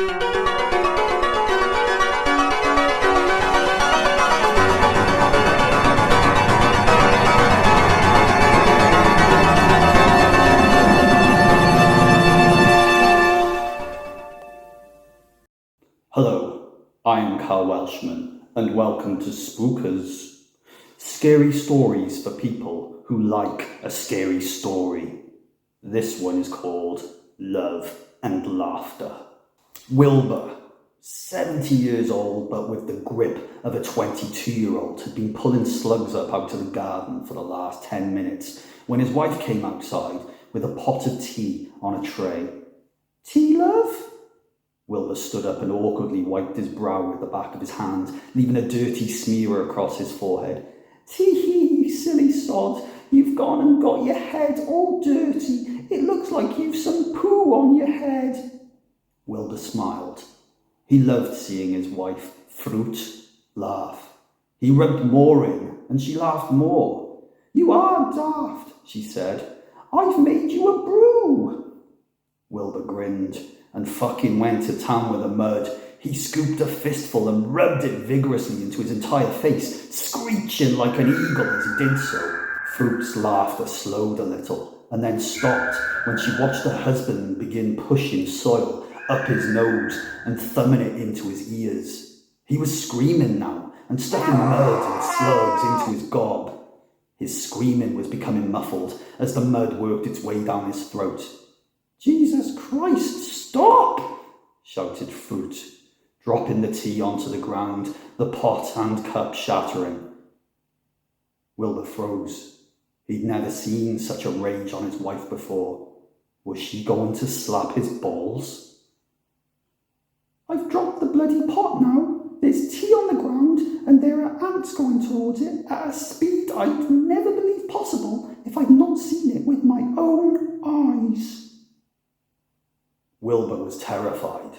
Hello, I'm Karl Welshman, and welcome to Spookers. Scary stories for people who like a scary story. This one is called Love and Laughter. Wilbur, 70 years old but with the grip of a 22-year-old, had been pulling slugs up out of the garden for the last 10 minutes when his wife came outside with a pot of tea on a tray. "Tea, love?" Wilbur stood up and awkwardly wiped his brow with the back of his hand, leaving a dirty smear across his forehead. "Tee-hee, you silly sod. You've gone and got your head all dirty. It looks like you've some poo on your head." Wilbur smiled. He loved seeing his wife, Fruit, laugh. He rubbed more in, and she laughed more. "You are daft," she said. "I've made you a brew." Wilbur grinned and fucking went to town with the mud. He scooped a fistful and rubbed it vigorously into his entire face, screeching like an eagle as he did so. Fruit's laughter slowed a little and then stopped when she watched her husband begin pushing soil up his nose and thumbing it into his ears. He was screaming now and stuffing mud and slugs into his gob. His screaming was becoming muffled as the mud worked its way down his throat. "Jesus Christ, stop!" shouted Fruit, dropping the tea onto the ground, the pot and cup shattering. Wilbur froze. He'd never seen such a rage on his wife before. Was she going to slap his balls? "I've dropped the bloody pot now. There's tea on the ground and there are ants going towards it at a speed I'd never believe possible if I'd not seen it with my own eyes." Wilbur was terrified.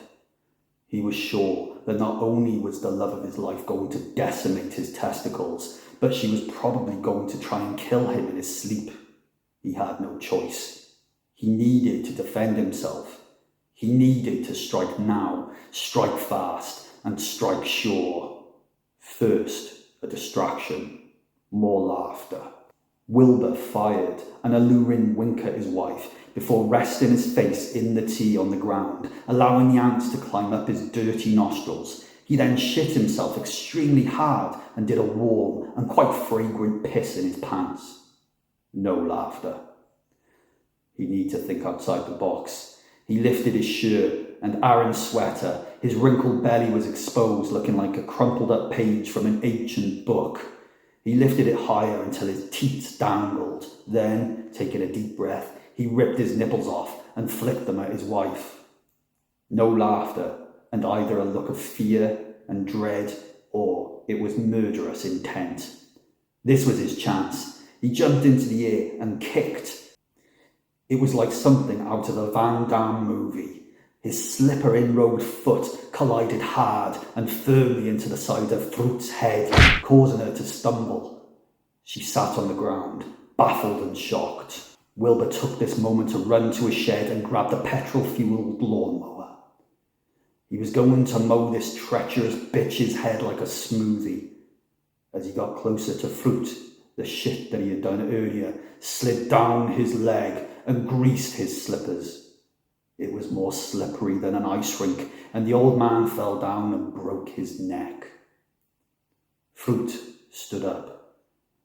He was sure that not only was the love of his life going to decimate his testicles, but she was probably going to try and kill him in his sleep. He had no choice. He needed to defend himself. He needed to strike now, strike fast, and strike sure. First, a distraction. More laughter. Wilbur fired an alluring wink at his wife before resting his face in the tea on the ground, allowing the ants to climb up his dirty nostrils. He then shit himself extremely hard and did a warm and quite fragrant piss in his pants. No laughter. He'd need to think outside the box. He lifted his shirt and Aaron's sweater. His wrinkled belly was exposed, looking like a crumpled up page from an ancient book. He lifted it higher until his teats dangled. Then, taking a deep breath, he ripped his nipples off and flicked them at his wife. No laughter, and either a look of fear and dread, or it was murderous intent. This was his chance. He jumped into the air and kicked. It was like something out of a Van Damme movie. His slipper-inroad foot collided hard and firmly into the side of Fruit's head, causing her to stumble. She sat on the ground, baffled and shocked. Wilbur took this moment to run to his shed and grab the petrol-fueled lawnmower. He was going to mow this treacherous bitch's head like a smoothie. As he got closer to Fruit, the shit that he had done earlier slid down his leg and greased his slippers. It was more slippery than an ice rink, and the old man fell down and broke his neck. Fruit stood up,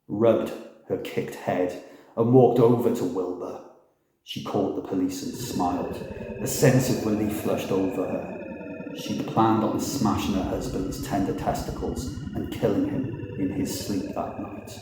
rubbed her kicked head, and walked over to Wilbur. She called the police and smiled. A sense of relief flushed over her. She'd planned on smashing her husband's tender testicles and killing him in his sleep that night.